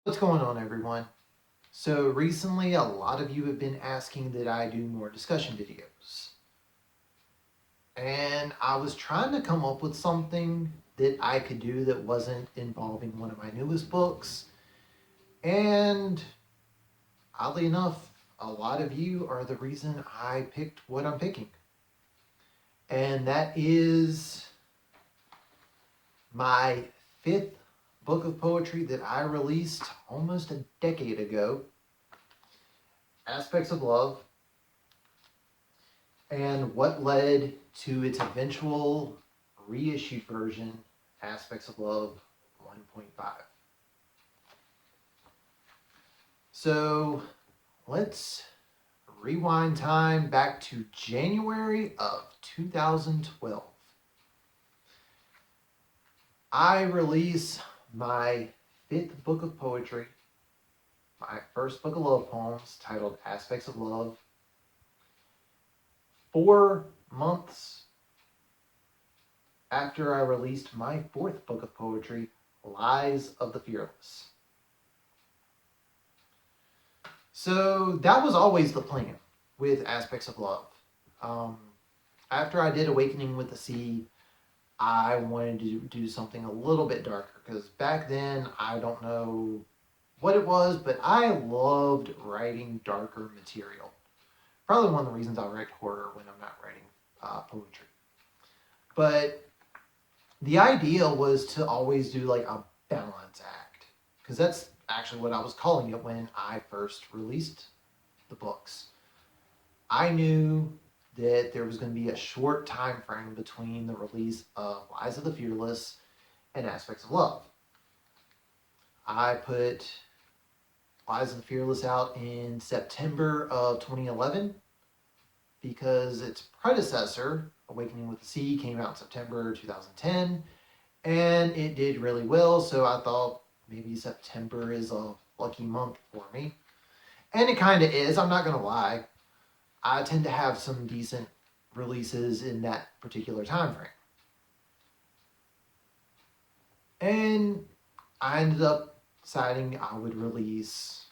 What's going on, everyone? So recently, a lot of you have been asking that I do more discussion videos. And I was trying to come up with something that I could do that wasn't involving one of my newest books. And oddly enough, a lot of you are the reason I picked what I'm picking. And that is my fifth book of poetry that I released almost a decade ago, Aspects of Love, and what led to its eventual reissued version, Aspects of Love 1.5. So let's rewind time back to January of 2012. I release my fifth book of poetry, my first book of love poems titled Aspects of Love, 4 months after I released my fourth book of poetry, Lies of the Fearless. So that was always the plan with Aspects of Love. Um, After I did Awakening with the Sea, I wanted to do something a little bit darker because back then, I don't know what it was, but I loved writing darker material. Probably one of the reasons I write horror when I'm not writing poetry. But the idea was to always do like a balance act, because that's actually what I was calling it when I first released the books. I knew that there was going to be a short time frame between the release of Lies of the Fearless and Aspects of Love. I put Lies of the Fearless out in September of 2011 because its predecessor, Awakening with the Sea, came out in September 2010, and it did really well. So I thought maybe September is a lucky month for me. And it kind of is, I'm not going to lie. I tend to have some decent releases in that particular time frame. And I ended up deciding I would release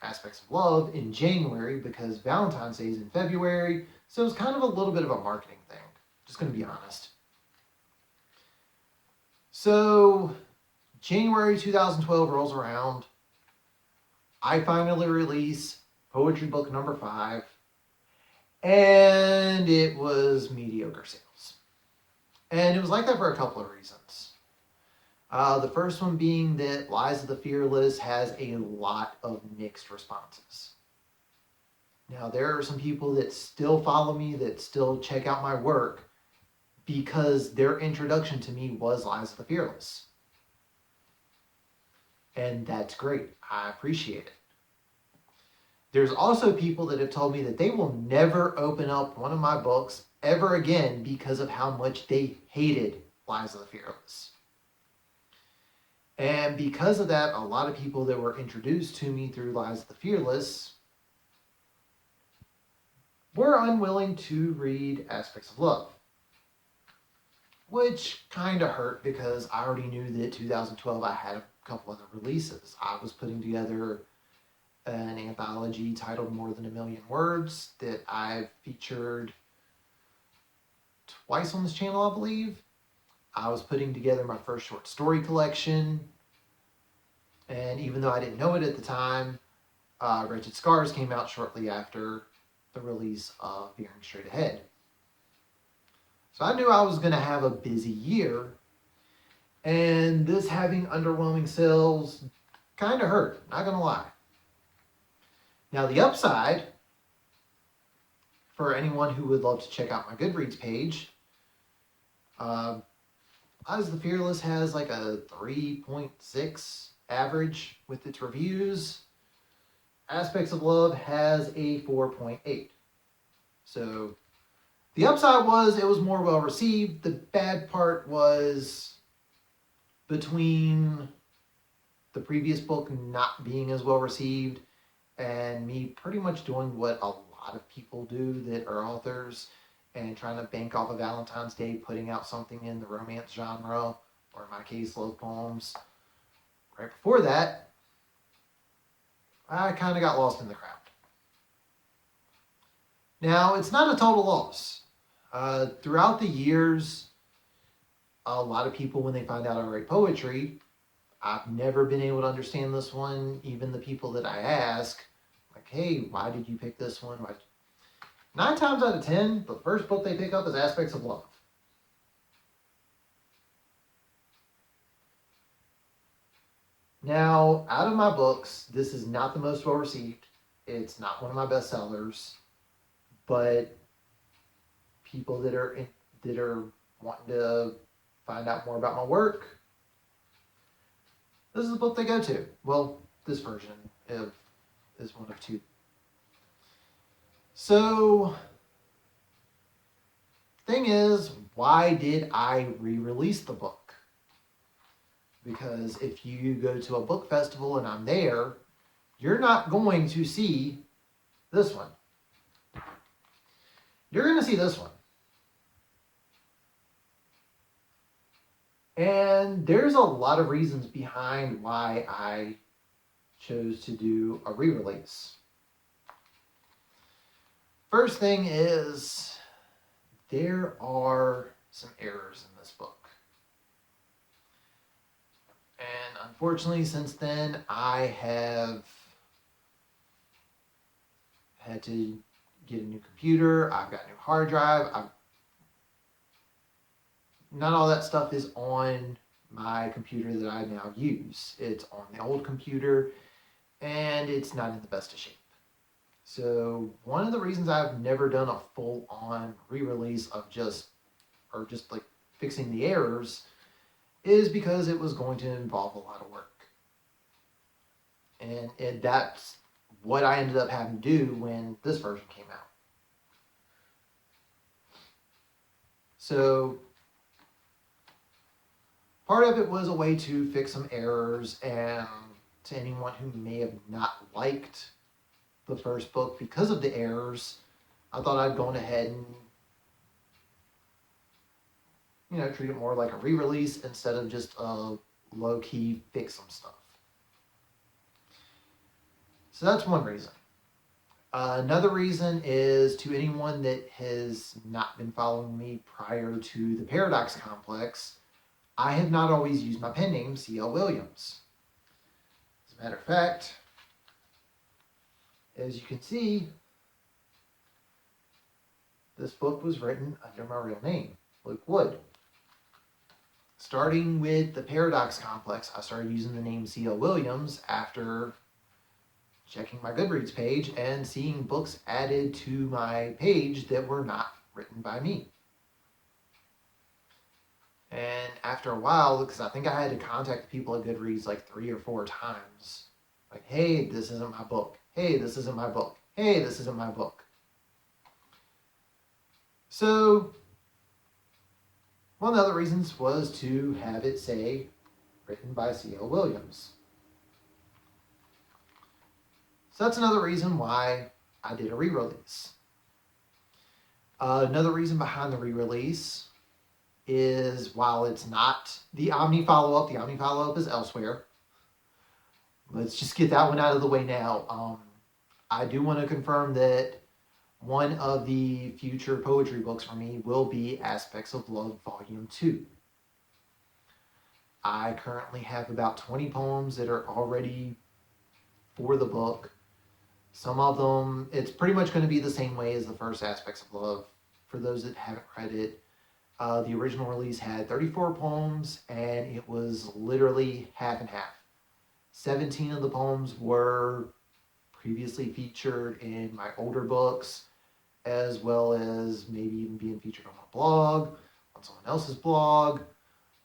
Aspects of Love in January because Valentine's Day is in February. So it was kind of a little bit of a marketing thing. Just going to be honest. So January 2012 rolls around. I finally release poetry book number 5. And it was mediocre sales. And it was like that for a couple of reasons. The first one being that Lies of the Fearless has a lot of mixed responses. Now, there are some people that still follow me, that still check out my work, because their introduction to me was Lies of the Fearless. And that's great. I appreciate it. There's also people that have told me that they will never open up one of my books ever again because of how much they hated Lies of the Fearless. And because of that, a lot of people that were introduced to me through Lies of the Fearless were unwilling to read Aspects of Love, which kind of hurt because I already knew that 2012 I had a couple other releases. I was putting together an anthology titled More Than a Million Words that I've featured twice on this channel, I believe. I was putting together my first short story collection, and even though I didn't know it at the time, Wretched Scars came out shortly after the release of Veering Straight Ahead. So I knew I was going to have a busy year, and this having underwhelming sales kind of hurt, not going to lie. Now, the upside, for anyone who would love to check out my Goodreads page, Lies of the Fearless has like a 3.6 average with its reviews. Aspects of Love has a 4.8. So the upside was it was more well received. The bad part was between the previous book not being as well received and me pretty much doing what a lot of people do that are authors and trying to bank off of Valentine's Day, putting out something in the romance genre, or in my case, love poems. Right before that, I kind of got lost in the crowd. Now, it's not a total loss. Throughout the years, a lot of people, when they find out I write poetry, I've never been able to understand this one. Even the people that I ask, like, hey, why did you pick this one? 9 times out of 10, the first book they pick up is Aspects of Love. Now, out of my books, this is not the most well received. It's not one of my bestsellers, but people that are wanting to find out more about my work, this is the book they go to. Well, this version is one of 2. So, thing is, why did I re-release the book? Because if you go to a book festival and I'm there, you're not going to see this one. You're going to see this one. And there's a lot of reasons behind why I chose to do a re-release. First thing is, there are some errors in this book. And unfortunately, since then, I have had to get a new computer. I've got a new hard drive. Not all that stuff is on my computer that I now use. It's on the old computer, and it's not in the best of shape. So one of the reasons I've never done a full-on re-release of just like fixing the errors is because it was going to involve a lot of work. And that's what I ended up having to do when this version came out. So part of it was a way to fix some errors, and to anyone who may have not liked the first book because of the errors, I thought I'd go ahead and treat it more like a re-release instead of just a low-key fix some stuff. So that's one reason. Another reason is, to anyone that has not been following me prior to the Paradox Complex, I have not always used my pen name, C.L. Williams. As a matter of fact, as you can see, this book was written under my real name, Luke Wood. Starting with the Paradox Complex, I started using the name C.L. Williams after checking my Goodreads page and seeing books added to my page that were not written by me. And after a while, because I think I had to contact the people at Goodreads like 3 or 4 times, like, hey, this isn't my book. Hey, this isn't my book. Hey, this isn't my book. So one of the other reasons was to have it say, written by C.L. Williams. So that's another reason why I did a re-release. Another reason behind the re-release is, while it's not the Omni follow-up is elsewhere. Let's just get that one out of the way now. I do want to confirm that one of the future poetry books for me will be Aspects of Love Volume 2. I currently have about 20 poems that are already for the book. Some of them, it's pretty much going to be the same way as the first Aspects of Love. For those that haven't read it, the original release had 34 poems, and it was literally half and half. 17 of the poems were previously featured in my older books, as well as maybe even being featured on my blog, on someone else's blog,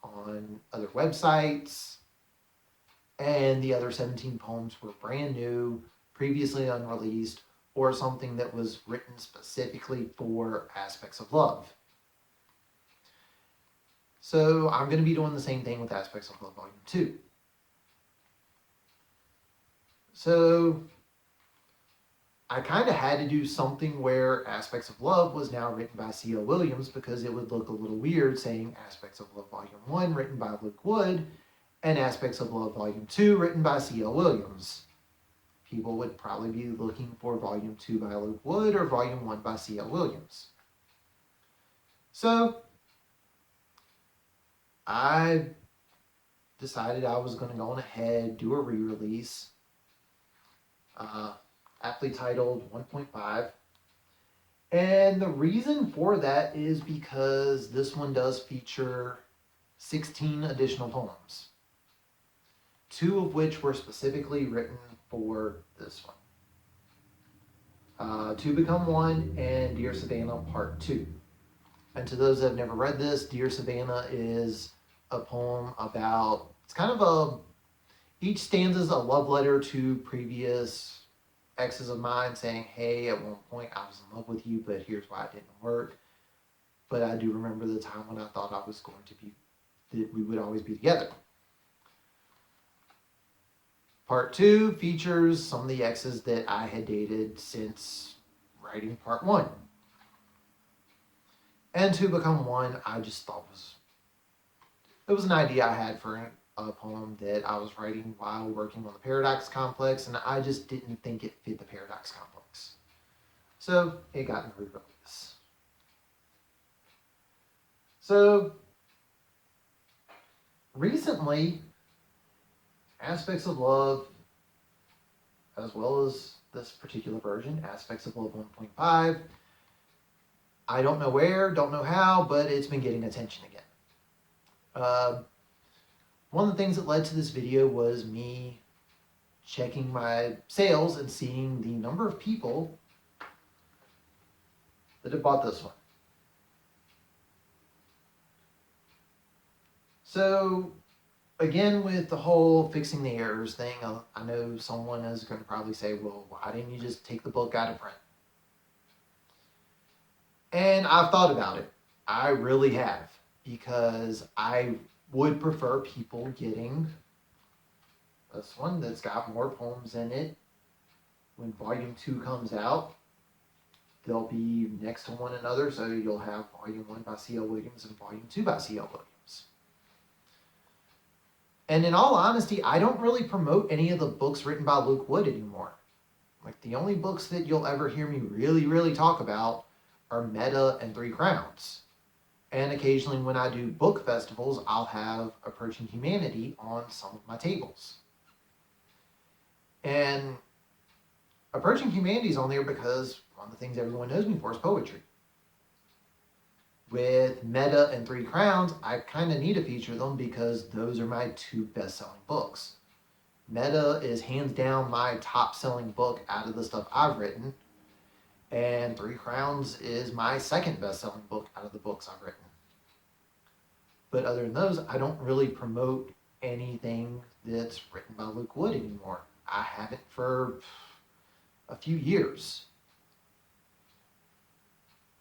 on other websites. And the other 17 poems were brand new, previously unreleased, or something that was written specifically for Aspects of Love. So I'm going to be doing the same thing with Aspects of Love Volume 2. So I kind of had to do something where Aspects of Love was now written by C.L. Williams, because it would look a little weird saying Aspects of Love Volume 1 written by Luke Wood and Aspects of Love Volume 2 written by C.L. Williams. people would probably be looking for Volume 2 by Luke Wood or Volume 1 by C.L. Williams. So I decided I was going to go on ahead, do a re-release, aptly titled 1.5. And the reason for that is because this one does feature 16 additional poems, 2 of which were specifically written for this one. Two Become One and Dear Savannah Part 2. And to those that have never read this, Dear Savannah is a poem about, it's kind of each stanza is a love letter to previous exes of mine saying, hey, at one point I was in love with you, but here's why it didn't work. But I do remember the time when I thought I was going to be, that we would always be together. Part 2 features some of the exes that I had dated since writing Part 1. And To Become One, I just thought it was an idea I had for a poem that I was writing while working on the Paradox Complex, and I just didn't think it fit the Paradox Complex. So it got in re-release. So recently, Aspects of Love, as well as this particular version, Aspects of Love 1.5, I don't know where, don't know how, but it's been getting attention again. One of the things that led to this video was me checking my sales and seeing the number of people that have bought this one. So again, with the whole fixing the errors thing, I know someone is going to probably say, well, why didn't you just take the book out of print? And I've thought about it. I really have, because I would prefer people getting this one that's got more poems in it. When Volume 2 comes out, they'll be next to one another, so you'll have Volume 1 by C.L. Williams and Volume 2 by C.L. Williams. And in all honesty, I don't really promote any of the books written by Luke Wood anymore. Like, the only books that you'll ever hear me really talk about are Meta and Three Crowns. And occasionally when I do book festivals, I'll have Approaching Humanity on some of my tables. And Approaching Humanity is on there because one of the things everyone knows me for is poetry. With Meta and Three Crowns, I kind of need to feature them because those are my 2 best-selling books. Meta is hands down my top-selling book out of the stuff I've written. And Three Crowns is my 2nd best-selling book out of the books I've written. But other than those, I don't really promote anything that's written by Luke Wood anymore. I haven't for a few years.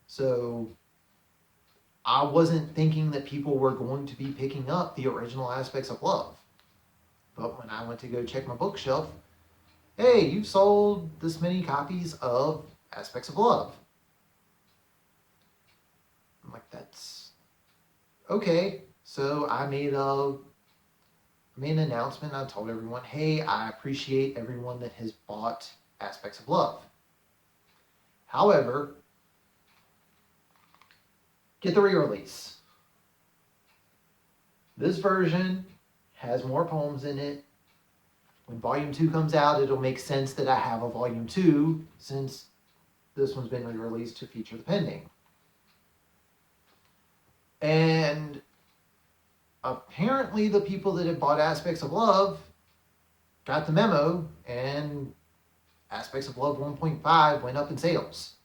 So I wasn't thinking that people were going to be picking up the original Aspects of Love. But when I went to go check my bookshelf, hey, you've sold this many copies of Aspects of Love. I'm like, that's okay. So I made an announcement. I told everyone, hey, I appreciate everyone that has bought Aspects of Love. However, get the re-release. This version has more poems in it. When Volume 2 comes out, it'll make sense that I have a Volume 2, since this one's been re-released to feature the pending. And apparently the people that have bought Aspects of Love got the memo, and Aspects of Love 1.5 went up in sales.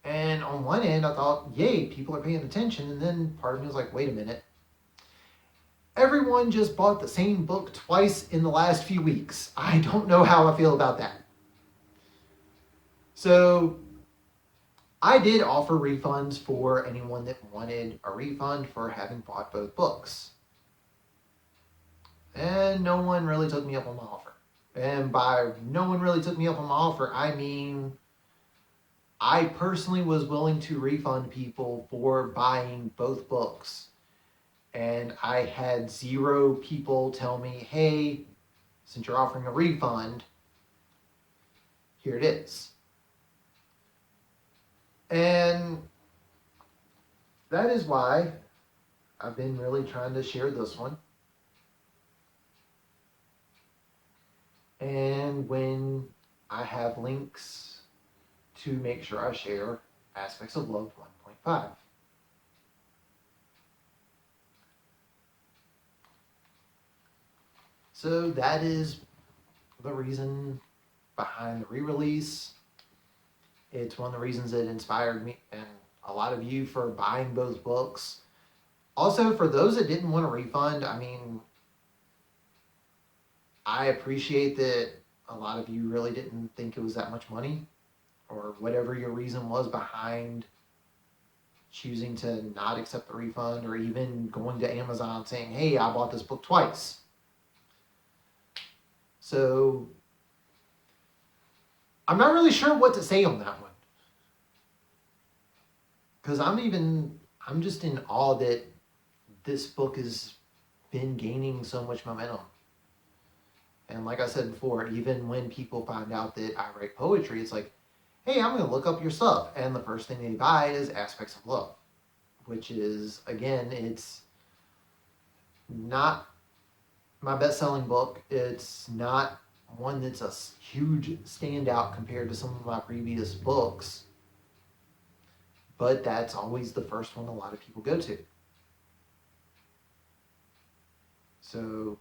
And on one end, I thought, yay, people are paying attention. And then part of me was like, wait a minute. Everyone just bought the same book twice in the last few weeks. I don't know how I feel about that. So I did offer refunds for anyone that wanted a refund for having bought both books. And no one really took me up on my offer. And by no one really took me up on my offer, I mean, I personally was willing to refund people for buying both books. And I had 0 people tell me, hey, since you're offering a refund, here it is. And that is why I've been really trying to share this one. And when I have links to make sure I share Aspects of Love 1.5. So that is the reason behind the re-release. It's one of the reasons that inspired me and a lot of you for buying both books. Also, for those that didn't want a refund, I mean, I appreciate that a lot of you really didn't think it was that much money, or whatever your reason was behind choosing to not accept the refund, or even going to Amazon saying, hey, I bought this book twice. So I'm not really sure what to say on that one. Because I'm just in awe that this book has been gaining so much momentum. And like I said before, even when people find out that I write poetry, it's like, hey, I'm going to look up your stuff. And the first thing they buy is Aspects of Love, which is, again, it's not my best-selling book. It's not one that's a huge standout compared to some of my previous books. But that's always the first one a lot of people go to. So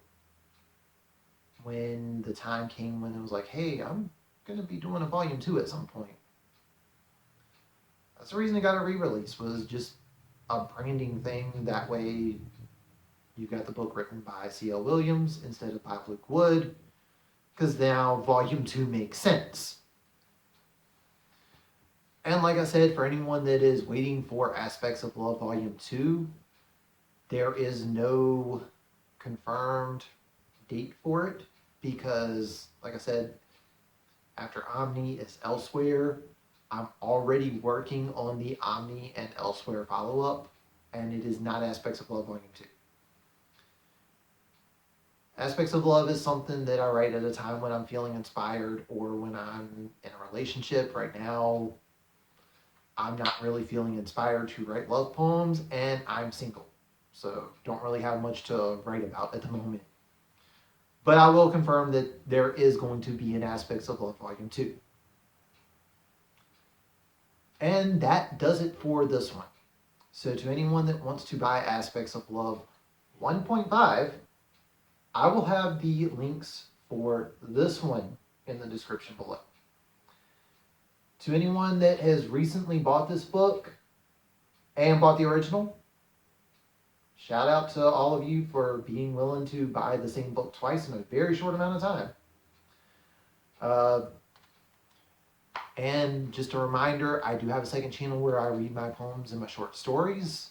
when the time came when it was like, hey, I'm going to be doing a volume 2 at some point. That's the reason I got a re-release, was just a branding thing. That way you got the book written by C.L. Williams instead of by Luke Wood, because now volume 2 makes sense. And like I said, for anyone that is waiting for Aspects of Love volume 2, there is no confirmed date for it, because like I said, after Omni is Elsewhere. I'm already working on the Omni and Elsewhere follow-up, and it is not Aspects of Love volume 2. Aspects of Love is something that I write at a time when I'm feeling inspired, or when I'm in a relationship. Right now, I'm not really feeling inspired to write love poems, and I'm single, so don't really have much to write about at the moment. But I will confirm that there is going to be an Aspects of Love volume 2. And that does it for this one. So to anyone that wants to buy Aspects of Love 1.5, I will have the links for this one in the description below. To anyone that has recently bought this book and bought the original, shout out to all of you for being willing to buy the same book twice in a very short amount of time. And just a reminder, I do have a second channel where I read my poems and my short stories.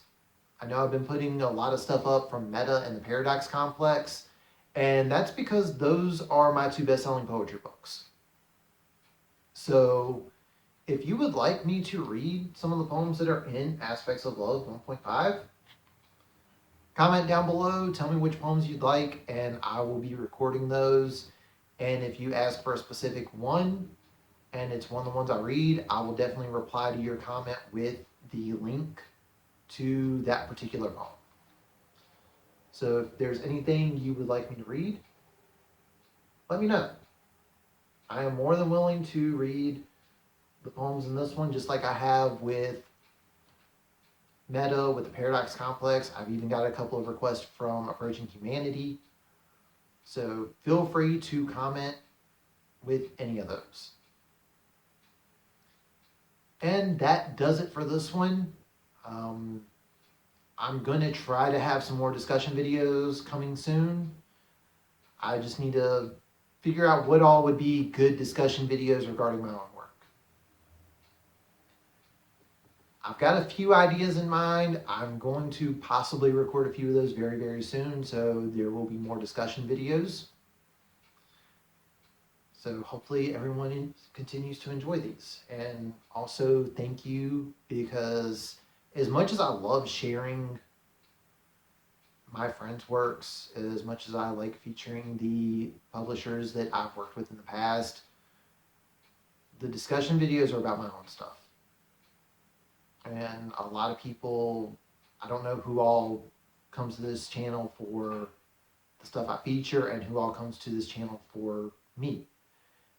I know I've been putting a lot of stuff up from Meta and the Paradox Complex, and that's because those are my 2 best-selling poetry books. So if you would like me to read some of the poems that are in Aspects of Love 1.5, comment down below, tell me which poems you'd like, and I will be recording those. And if you ask for a specific one, and it's one of the ones I read, I will definitely reply to your comment with the link to that particular poem. So if there's anything you would like me to read, let me know. I am more than willing to read the poems in this one, just like I have with Meta, with the Paradox Complex. I've even got a couple of requests from Approaching Humanity. So feel free to comment with any of those. And that does it for this one. I'm going to try to have some more discussion videos coming soon. I just need to figure out what all would be good discussion videos regarding my own work. I've got a few ideas in mind. I'm going to possibly record a few of those very, very soon, so there will be more discussion videos. So hopefully everyone continues to enjoy these. And also thank you, because as much as I love sharing my friends' works as much as I like featuring the publishers that I've worked with in the past. The discussion videos are about my own stuff. And a lot of people, I don't know who all comes to this channel for the stuff I feature and who all comes to this channel for me.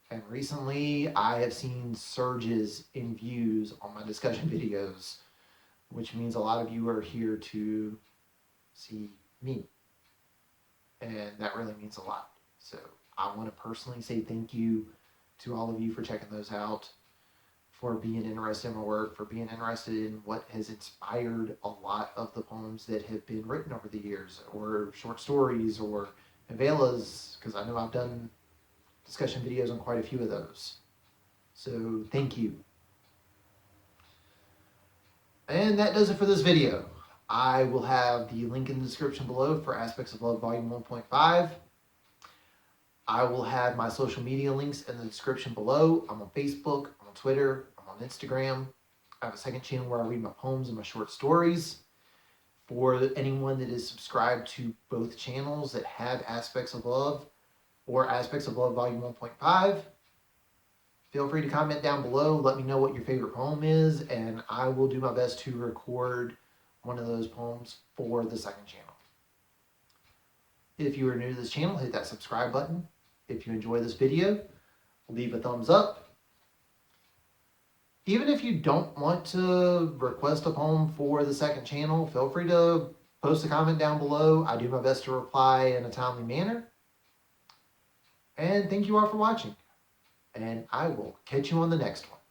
And recently I have seen surges in views on my discussion videos, which means a lot of you are here to see me. And that really means a lot. So I want to personally say thank you to all of you for checking those out, for being interested in my work, for being interested in what has inspired a lot of the poems that have been written over the years, or short stories, or novellas, because I know I've done discussion videos on quite a few of those. So thank you. And that does it for this video. I will have the link in the description below for Aspects of Love Volume 1.5. I will have my social media links in the description below. I'm on Facebook, I'm on Twitter, I'm on Instagram. I have a second channel where I read my poems and my short stories. For anyone that is subscribed to both channels that have Aspects of Love or Aspects of Love Volume 1.5, feel free to comment down below. Let me know what your favorite poem is, and I will do my best to record one of those poems for the second channel. If you are new to this channel, hit that subscribe button. If you enjoy this video, leave a thumbs up. Even if you don't want to request a poem for the second channel, feel free to post a comment down below. I do my best to reply in a timely manner. And thank you all for watching. And I will catch you on the next one.